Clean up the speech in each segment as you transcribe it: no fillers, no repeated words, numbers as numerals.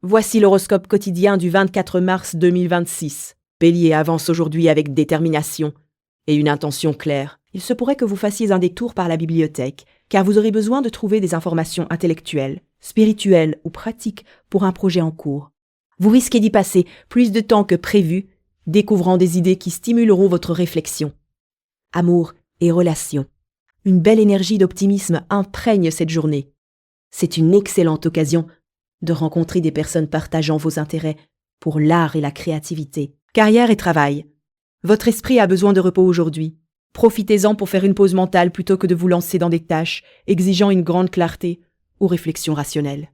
Voici l'horoscope quotidien du 24 mars 2026. Bélier avance aujourd'hui avec détermination et une intention claire. Il se pourrait que vous fassiez un détour par la bibliothèque, car vous aurez besoin de trouver des informations intellectuelles, spirituelles ou pratiques pour un projet en cours. Vous risquez d'y passer plus de temps que prévu, découvrant des idées qui stimuleront votre réflexion. Amour et relations. Une belle énergie d'optimisme imprègne cette journée. C'est une excellente occasion de rencontrer des personnes partageant vos intérêts pour l'art et la créativité. Carrière et travail. Votre esprit a besoin de repos aujourd'hui. Profitez-en pour faire une pause mentale plutôt que de vous lancer dans des tâches exigeant une grande clarté ou réflexion rationnelle.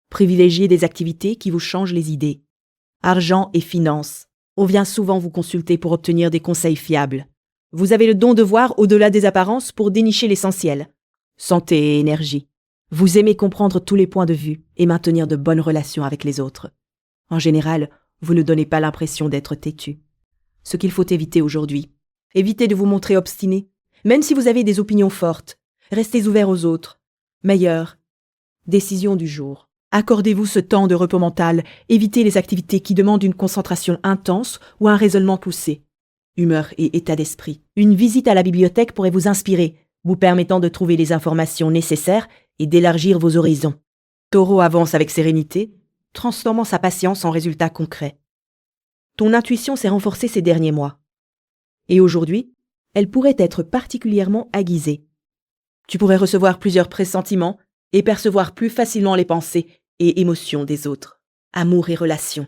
Privilégiez des activités qui vous changent les idées. Argent et finances. On vient souvent vous consulter pour obtenir des conseils fiables. Vous avez le don de voir au-delà des apparences pour dénicher l'essentiel. Santé et énergie. Vous aimez comprendre tous les points de vue et maintenir de bonnes relations avec les autres. En général, vous ne donnez pas l'impression d'être têtu. Ce qu'il faut éviter aujourd'hui. Évitez de vous montrer obstiné. Même si vous avez des opinions fortes, restez ouvert aux autres. Meilleure. Décision du jour. Accordez-vous ce temps de repos mental. Évitez les activités qui demandent une concentration intense ou un raisonnement poussé. Humeur et état d'esprit. Une visite à la bibliothèque pourrait vous inspirer, vous permettant de trouver les informations nécessaires et d'élargir vos horizons. Taureau avance avec sérénité, transformant sa patience en résultats concrets. Ton intuition s'est renforcée ces derniers mois. Et aujourd'hui, elle pourrait être particulièrement aiguisée. Tu pourrais recevoir plusieurs pressentiments et percevoir plus facilement les pensées et émotions des autres. Amour et relations.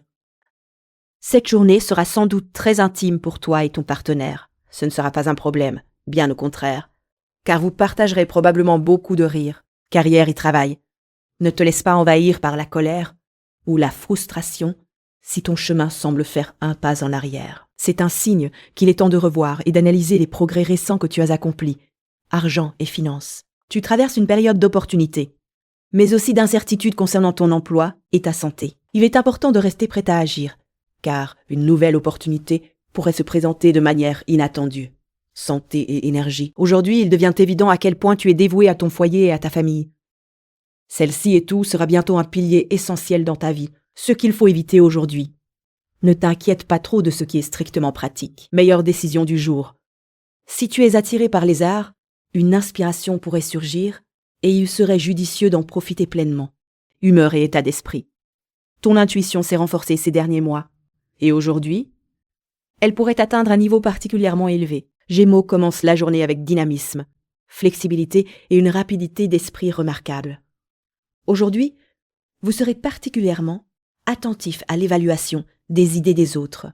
Cette journée sera sans doute très intime pour toi et ton partenaire. Ce ne sera pas un problème, bien au contraire, car vous partagerez probablement beaucoup de rires. Carrière et travail. Ne te laisse pas envahir par la colère ou la frustration si ton chemin semble faire un pas en arrière. C'est un signe qu'il est temps de revoir et d'analyser les progrès récents que tu as accomplis. Argent et finances. Tu traverses une période d'opportunité, mais aussi d'incertitude concernant ton emploi et ta santé. Il est important de rester prêt à agir, car une nouvelle opportunité pourrait se présenter de manière inattendue. Santé et énergie. Aujourd'hui, il devient évident à quel point tu es dévoué à ton foyer et à ta famille. Celle-ci et tout sera bientôt un pilier essentiel dans ta vie, ce qu'il faut éviter aujourd'hui. Ne t'inquiète pas trop de ce qui est strictement pratique. Meilleure décision du jour. Si tu es attiré par les arts, une inspiration pourrait surgir et il serait judicieux d'en profiter pleinement. Humeur et état d'esprit. Ton intuition s'est renforcée ces derniers mois. Et aujourd'hui, elle pourrait atteindre un niveau particulièrement élevé. Gémeaux commence la journée avec dynamisme, flexibilité et une rapidité d'esprit remarquable. Aujourd'hui, vous serez particulièrement attentif à l'évaluation des idées des autres.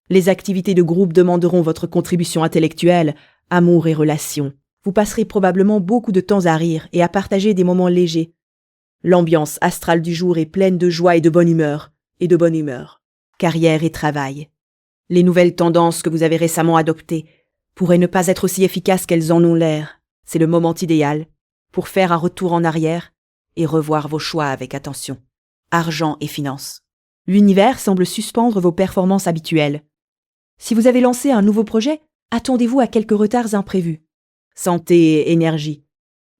Les activités de groupe demanderont votre contribution intellectuelle, amour et relations. Vous passerez probablement beaucoup de temps à rire et à partager des moments légers. L'ambiance astrale du jour est pleine de joie et de bonne humeur. Carrière et travail. Les nouvelles tendances que vous avez récemment adoptées pourraient ne pas être aussi efficaces qu'elles en ont l'air. C'est le moment idéal pour faire un retour en arrière et revoir vos choix avec attention. Argent et finances. L'univers semble suspendre vos performances habituelles. Si vous avez lancé un nouveau projet, attendez-vous à quelques retards imprévus. Santé et énergie.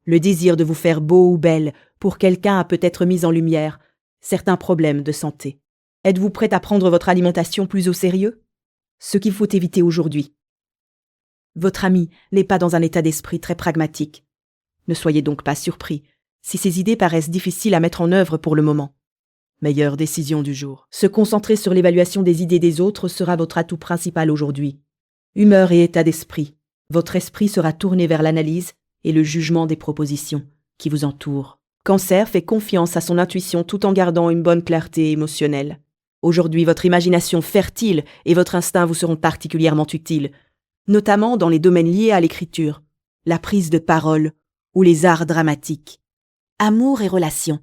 Le désir de vous faire beau ou belle pour quelqu'un a peut-être mis en lumière certains problèmes de santé. Êtes-vous prêt à prendre votre alimentation plus au sérieux? Ce qu'il faut éviter aujourd'hui. Votre ami n'est pas dans un état d'esprit très pragmatique. Ne soyez donc pas surpris si ces idées paraissent difficiles à mettre en œuvre pour le moment. Meilleure décision du jour. Se concentrer sur l'évaluation des idées des autres sera votre atout principal aujourd'hui. Humeur et état d'esprit. Votre esprit sera tourné vers l'analyse et le jugement des propositions qui vous entourent. Cancer fait confiance à son intuition tout en gardant une bonne clarté émotionnelle. Aujourd'hui, votre imagination fertile et votre instinct vous seront particulièrement utiles, notamment dans les domaines liés à l'écriture, la prise de parole ou les arts dramatiques. Amour et relations.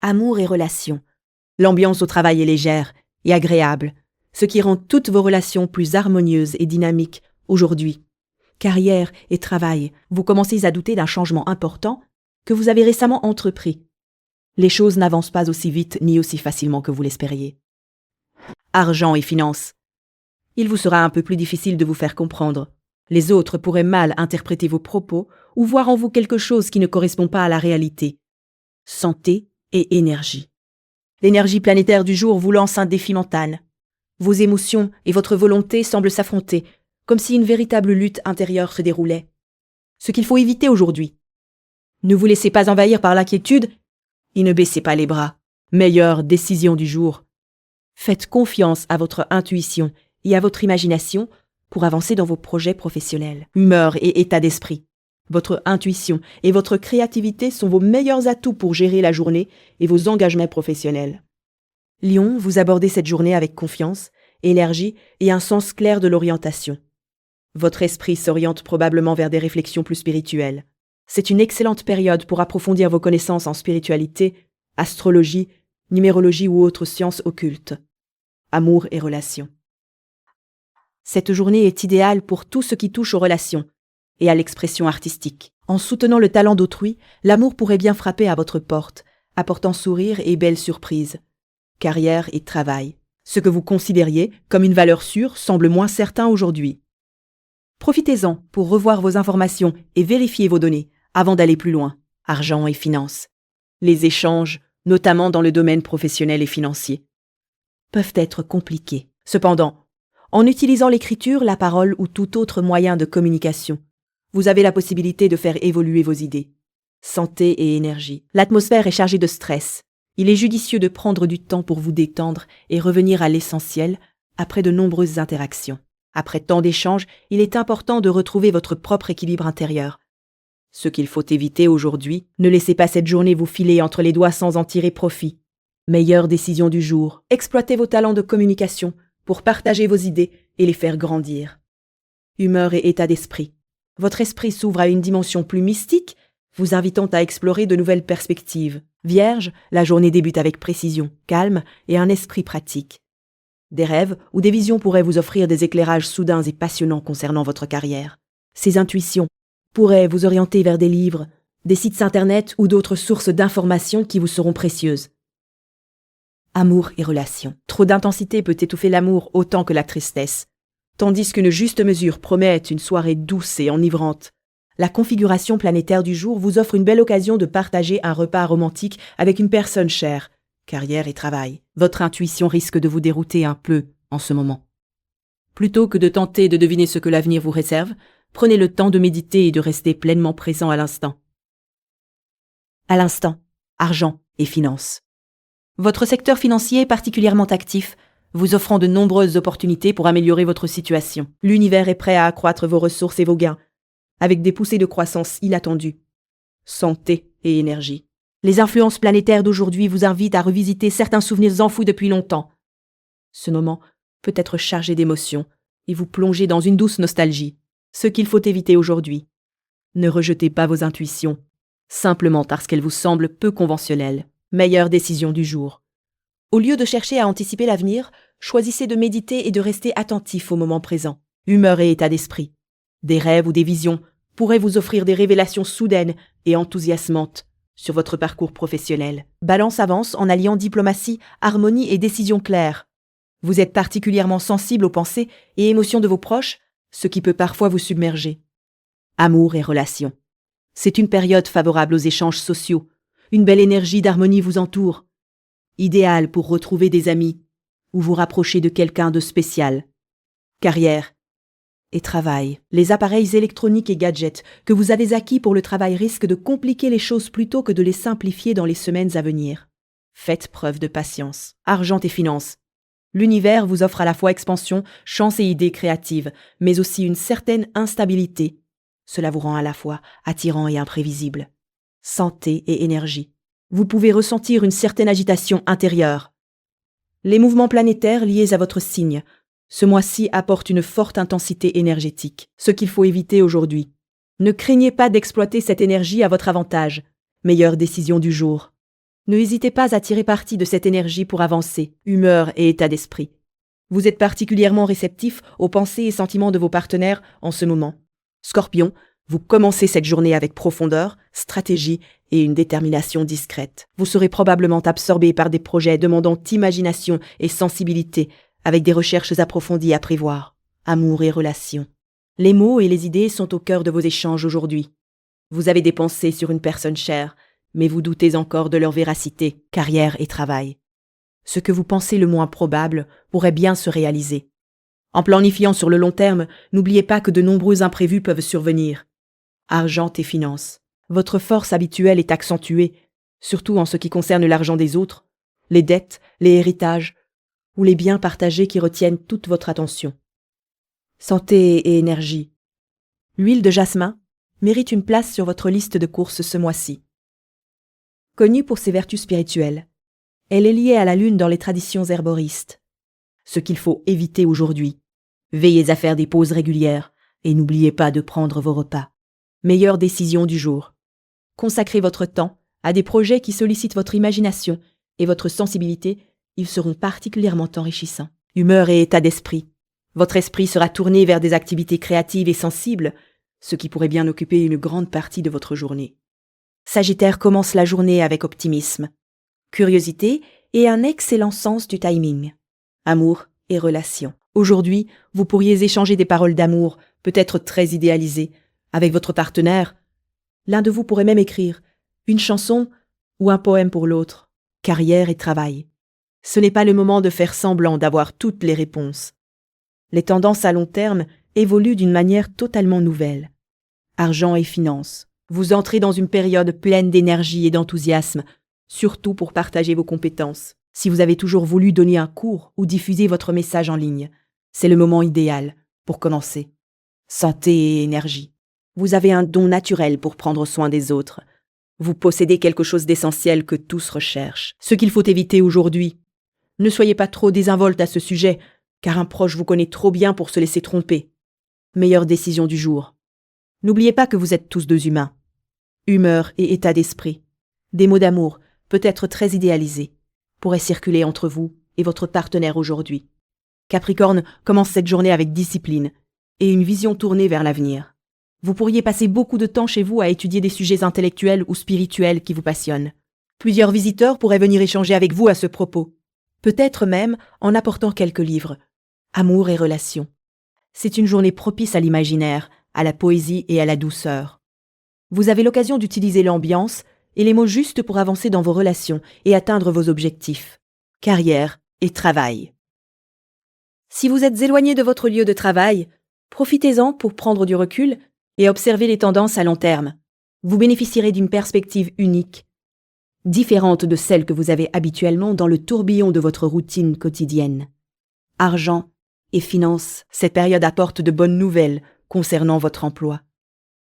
Amour et relations. L'ambiance au travail est légère et agréable, ce qui rend toutes vos relations plus harmonieuses et dynamiques aujourd'hui. Carrière et travail, vous commencez à douter d'un changement important que vous avez récemment entrepris. Les choses n'avancent pas aussi vite ni aussi facilement que vous l'espériez. Argent et finances. Il vous sera un peu plus difficile de vous faire comprendre. Les autres pourraient mal interpréter vos propos ou voir en vous quelque chose qui ne correspond pas à la réalité. Santé et énergie. L'énergie planétaire du jour vous lance un défi mental. Vos émotions et votre volonté semblent s'affronter, comme si une véritable lutte intérieure se déroulait. Ce qu'il faut éviter aujourd'hui. Ne vous laissez pas envahir par l'inquiétude et ne baissez pas les bras. Meilleure décision du jour. Faites confiance à votre intuition et à votre imagination pour avancer dans vos projets professionnels. Humeur et état d'esprit. Votre intuition et votre créativité sont vos meilleurs atouts pour gérer la journée et vos engagements professionnels. Lion, vous abordez cette journée avec confiance, énergie et un sens clair de l'orientation. Votre esprit s'oriente probablement vers des réflexions plus spirituelles. C'est une excellente période pour approfondir vos connaissances en spiritualité, astrologie, numérologie ou autres sciences occultes. Amour et relations. Cette journée est idéale pour tout ce qui touche aux relations et à l'expression artistique. En soutenant le talent d'autrui, l'amour pourrait bien frapper à votre porte, apportant sourire et belles surprises. Carrière et travail. Ce que vous considériez comme une valeur sûre semble moins certain aujourd'hui. Profitez-en pour revoir vos informations et vérifier vos données avant d'aller plus loin. Argent et finances. Les échanges, notamment dans le domaine professionnel et financier, peuvent être compliqués. Cependant, en utilisant l'écriture, la parole ou tout autre moyen de communication, vous avez la possibilité de faire évoluer vos idées. Santé et énergie. L'atmosphère est chargée de stress. Il est judicieux de prendre du temps pour vous détendre et revenir à l'essentiel après de nombreuses interactions. Après tant d'échanges, il est important de retrouver votre propre équilibre intérieur. Ce qu'il faut éviter aujourd'hui, ne laissez pas cette journée vous filer entre les doigts sans en tirer profit. Meilleure décision du jour. Exploitez vos talents de communication pour partager vos idées et les faire grandir. Humeur et état d'esprit. Votre esprit s'ouvre à une dimension plus mystique, vous invitant à explorer de nouvelles perspectives. Vierge, la journée débute avec précision, calme et un esprit pratique. Des rêves ou des visions pourraient vous offrir des éclairages soudains et passionnants concernant votre carrière. Ces intuitions pourraient vous orienter vers des livres, des sites internet ou d'autres sources d'informations qui vous seront précieuses. Amour et relations. Trop d'intensité peut étouffer l'amour autant que la tristesse, tandis qu'une juste mesure promet une soirée douce et enivrante. La configuration planétaire du jour vous offre une belle occasion de partager un repas romantique avec une personne chère. Carrière et travail. Votre intuition risque de vous dérouter un peu en ce moment. Plutôt que de tenter de deviner ce que l'avenir vous réserve, prenez le temps de méditer et de rester pleinement présent à l'instant. À l'instant, argent et finances. Votre secteur financier est particulièrement actif, vous offrant de nombreuses opportunités pour améliorer votre situation. L'univers est prêt à accroître vos ressources et vos gains, avec des poussées de croissance inattendues. Santé et énergie. Les influences planétaires d'aujourd'hui vous invitent à revisiter certains souvenirs enfouis depuis longtemps. Ce moment peut être chargé d'émotions et vous plonger dans une douce nostalgie, ce qu'il faut éviter aujourd'hui. Ne rejetez pas vos intuitions, simplement parce qu'elles vous semblent peu conventionnelles. Meilleure décision du jour. Au lieu de chercher à anticiper l'avenir, choisissez de méditer et de rester attentif au moment présent. Humeur et état d'esprit. Des rêves ou des visions pourraient vous offrir des révélations soudaines et enthousiasmantes sur votre parcours professionnel. Balance avance en alliant diplomatie, harmonie et décision claire. Vous êtes particulièrement sensible aux pensées et émotions de vos proches, ce qui peut parfois vous submerger. Amour et relations. C'est une période favorable aux échanges sociaux. Une belle énergie d'harmonie vous entoure. Idéal pour retrouver des amis ou vous rapprocher de quelqu'un de spécial. Carrière et travail. Les appareils électroniques et gadgets que vous avez acquis pour le travail risquent de compliquer les choses plutôt que de les simplifier dans les semaines à venir. Faites preuve de patience. Argent et finances. L'univers vous offre à la fois expansion, chance et idées créatives, mais aussi une certaine instabilité. Cela vous rend à la fois attirant et imprévisible. Santé et énergie. Vous pouvez ressentir une certaine agitation intérieure. Les mouvements planétaires liés à votre signe, ce mois-ci apportent une forte intensité énergétique, ce qu'il faut éviter aujourd'hui. Ne craignez pas d'exploiter cette énergie à votre avantage. Meilleure décision du jour. Ne hésitez pas à tirer parti de cette énergie pour avancer, humeur et état d'esprit. Vous êtes particulièrement réceptif aux pensées et sentiments de vos partenaires en ce moment. Scorpion, vous commencez cette journée avec profondeur, stratégie et une détermination discrète. Vous serez probablement absorbé par des projets demandant imagination et sensibilité, avec des recherches approfondies à prévoir. Amour et relations. Les mots et les idées sont au cœur de vos échanges aujourd'hui. Vous avez des pensées sur une personne chère, mais vous doutez encore de leur véracité, carrière et travail. Ce que vous pensez le moins probable pourrait bien se réaliser. En planifiant sur le long terme, n'oubliez pas que de nombreux imprévus peuvent survenir. Argent et finances. Votre force habituelle est accentuée, surtout en ce qui concerne l'argent des autres, les dettes, les héritages ou les biens partagés qui retiennent toute votre attention. Santé et énergie. L'huile de jasmin mérite une place sur votre liste de courses ce mois-ci. Connue pour ses vertus spirituelles, elle est liée à la lune dans les traditions herboristes. Ce qu'il faut éviter aujourd'hui. Veillez à faire des pauses régulières et n'oubliez pas de prendre vos repas. Meilleure décision du jour. Consacrez votre temps à des projets qui sollicitent votre imagination et votre sensibilité, ils seront particulièrement enrichissants. Humeur et état d'esprit. Votre esprit sera tourné vers des activités créatives et sensibles, ce qui pourrait bien occuper une grande partie de votre journée. Sagittaire commence la journée avec optimisme, curiosité et un excellent sens du timing. Amour et relations. Aujourd'hui, vous pourriez échanger des paroles d'amour, peut-être très idéalisées, avec votre partenaire. L'un de vous pourrait même écrire une chanson ou un poème pour l'autre. Carrière et travail. Ce n'est pas le moment de faire semblant d'avoir toutes les réponses. Les tendances à long terme évoluent d'une manière totalement nouvelle. Argent et finances. Vous entrez dans une période pleine d'énergie et d'enthousiasme, surtout pour partager vos compétences. Si vous avez toujours voulu donner un cours ou diffuser votre message en ligne, c'est le moment idéal pour commencer. Santé et énergie. Vous avez un don naturel pour prendre soin des autres. Vous possédez quelque chose d'essentiel que tous recherchent. Ce qu'il faut éviter aujourd'hui. Ne soyez pas trop désinvolte à ce sujet, car un proche vous connaît trop bien pour se laisser tromper. Meilleure décision du jour. N'oubliez pas que vous êtes tous deux humains. Humeur et état d'esprit. Des mots d'amour, peut-être très idéalisés, pourraient circuler entre vous et votre partenaire aujourd'hui. Capricorne commence cette journée avec discipline et une vision tournée vers l'avenir. Vous pourriez passer beaucoup de temps chez vous à étudier des sujets intellectuels ou spirituels qui vous passionnent. Plusieurs visiteurs pourraient venir échanger avec vous à ce propos. Peut-être même en apportant quelques livres. Amour et relations. C'est une journée propice à l'imaginaire, à la poésie et à la douceur. Vous avez l'occasion d'utiliser l'ambiance et les mots justes pour avancer dans vos relations et atteindre vos objectifs. Carrière et travail. Si vous êtes éloigné de votre lieu de travail, profitez-en pour prendre du recul et observer les tendances à long terme. Vous bénéficierez d'une perspective unique, différente de celle que vous avez habituellement dans le tourbillon de votre routine quotidienne. Argent et finances, cette période apporte de bonnes nouvelles concernant votre emploi.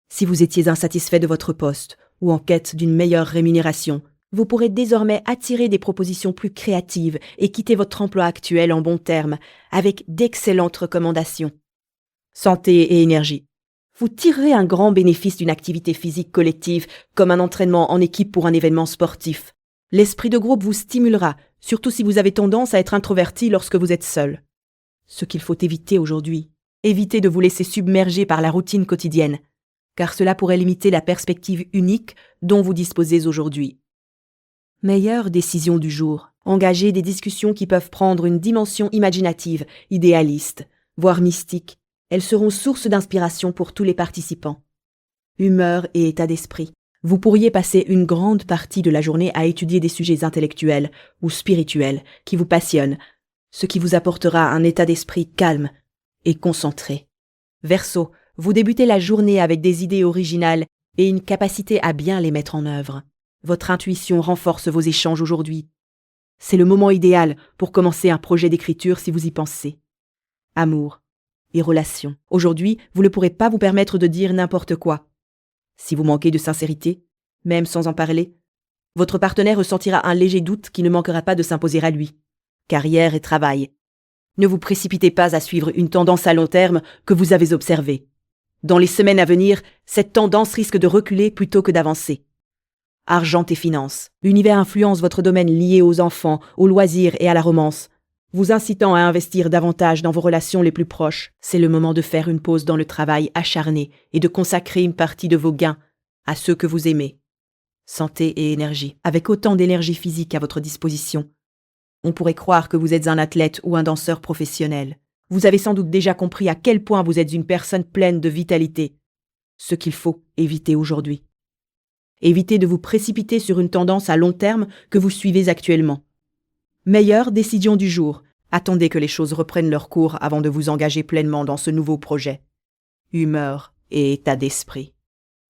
Si vous étiez insatisfait de votre poste ou en quête d'une meilleure rémunération, vous pourrez désormais attirer des propositions plus créatives et quitter votre emploi actuel en bons termes, avec d'excellentes recommandations. Santé et énergie. Vous tirerez un grand bénéfice d'une activité physique collective, comme un entraînement en équipe pour un événement sportif. L'esprit de groupe vous stimulera, surtout si vous avez tendance à être introverti lorsque vous êtes seul. Ce qu'il faut éviter aujourd'hui, évitez de vous laisser submerger par la routine quotidienne, car cela pourrait limiter la perspective unique dont vous disposez aujourd'hui. Meilleure décision du jour. Engagez des discussions qui peuvent prendre une dimension imaginative, idéaliste, voire mystique. Elles seront source d'inspiration pour tous les participants. Humeur et état d'esprit. Vous pourriez passer une grande partie de la journée à étudier des sujets intellectuels ou spirituels qui vous passionnent, ce qui vous apportera un état d'esprit calme et concentré. Verseau, vous débutez la journée avec des idées originales et une capacité à bien les mettre en œuvre. Votre intuition renforce vos échanges aujourd'hui. C'est le moment idéal pour commencer un projet d'écriture si vous y pensez. Amour et relations. Aujourd'hui, vous ne pourrez pas vous permettre de dire n'importe quoi. Si vous manquez de sincérité, même sans en parler, votre partenaire ressentira un léger doute qui ne manquera pas de s'imposer à lui. Carrière et travail. Ne vous précipitez pas à suivre une tendance à long terme que vous avez observée. Dans les semaines à venir, cette tendance risque de reculer plutôt que d'avancer. Argent et finances. L'univers influence votre domaine lié aux enfants, aux loisirs et à la romance, vous incitant à investir davantage dans vos relations les plus proches. C'est le moment de faire une pause dans le travail acharné et de consacrer une partie de vos gains à ceux que vous aimez. Santé et énergie. Avec autant d'énergie physique à votre disposition, on pourrait croire que vous êtes un athlète ou un danseur professionnel. Vous avez sans doute déjà compris à quel point vous êtes une personne pleine de vitalité. Ce qu'il faut éviter aujourd'hui. Évitez de vous précipiter sur une tendance à long terme que vous suivez actuellement. Meilleure décision du jour. Attendez que les choses reprennent leur cours avant de vous engager pleinement dans ce nouveau projet. Humeur et état d'esprit.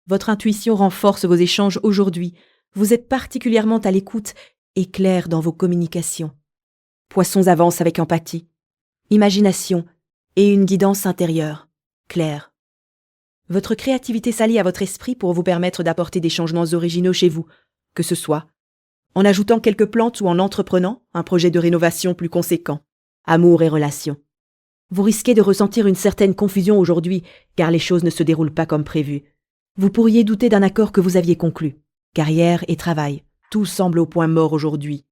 Votre intuition renforce vos échanges aujourd'hui. Vous êtes particulièrement à l'écoute et clair dans vos communications. Poissons avance avec empathie, imagination et une guidance intérieure, claire. Votre créativité s'allie à votre esprit pour vous permettre d'apporter des changements originaux chez vous, que ce soit en ajoutant quelques plantes ou en entreprenant un projet de rénovation plus conséquent. Amour et relations. Vous risquez de ressentir une certaine confusion aujourd'hui, car les choses ne se déroulent pas comme prévu. Vous pourriez douter d'un accord que vous aviez conclu. Carrière et travail, tout semble au point mort aujourd'hui.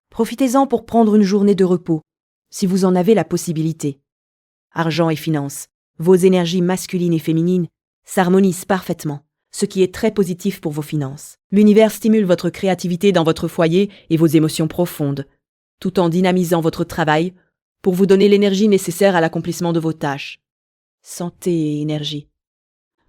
Profitez-en pour prendre une journée de repos, si vous en avez la possibilité. Argent et finances, vos énergies masculines et féminines s'harmonisent parfaitement, ce qui est très positif pour vos finances. L'univers stimule votre créativité dans votre foyer et vos émotions profondes, tout en dynamisant votre travail pour vous donner l'énergie nécessaire à l'accomplissement de vos tâches. Santé et énergie.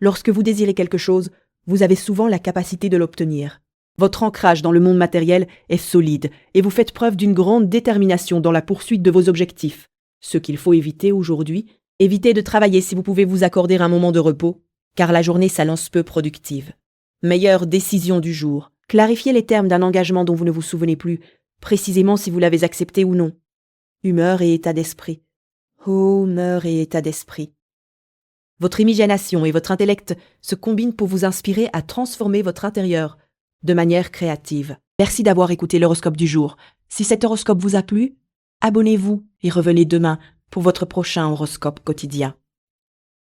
Lorsque vous désirez quelque chose, vous avez souvent la capacité de l'obtenir. Votre ancrage dans le monde matériel est solide et vous faites preuve d'une grande détermination dans la poursuite de vos objectifs. Ce qu'il faut éviter aujourd'hui, évitez de travailler si vous pouvez vous accorder un moment de repos, car la journée s'annonce peu productive. Meilleure décision du jour. Clarifiez les termes d'un engagement dont vous ne vous souvenez plus, précisément si vous l'avez accepté ou non. Humeur et état d'esprit. Humeur et état d'esprit. Votre imagination et votre intellect se combinent pour vous inspirer à transformer votre intérieur de manière créative. Merci d'avoir écouté l'horoscope du jour. Si cet horoscope vous a plu, abonnez-vous et revenez demain pour votre prochain horoscope quotidien.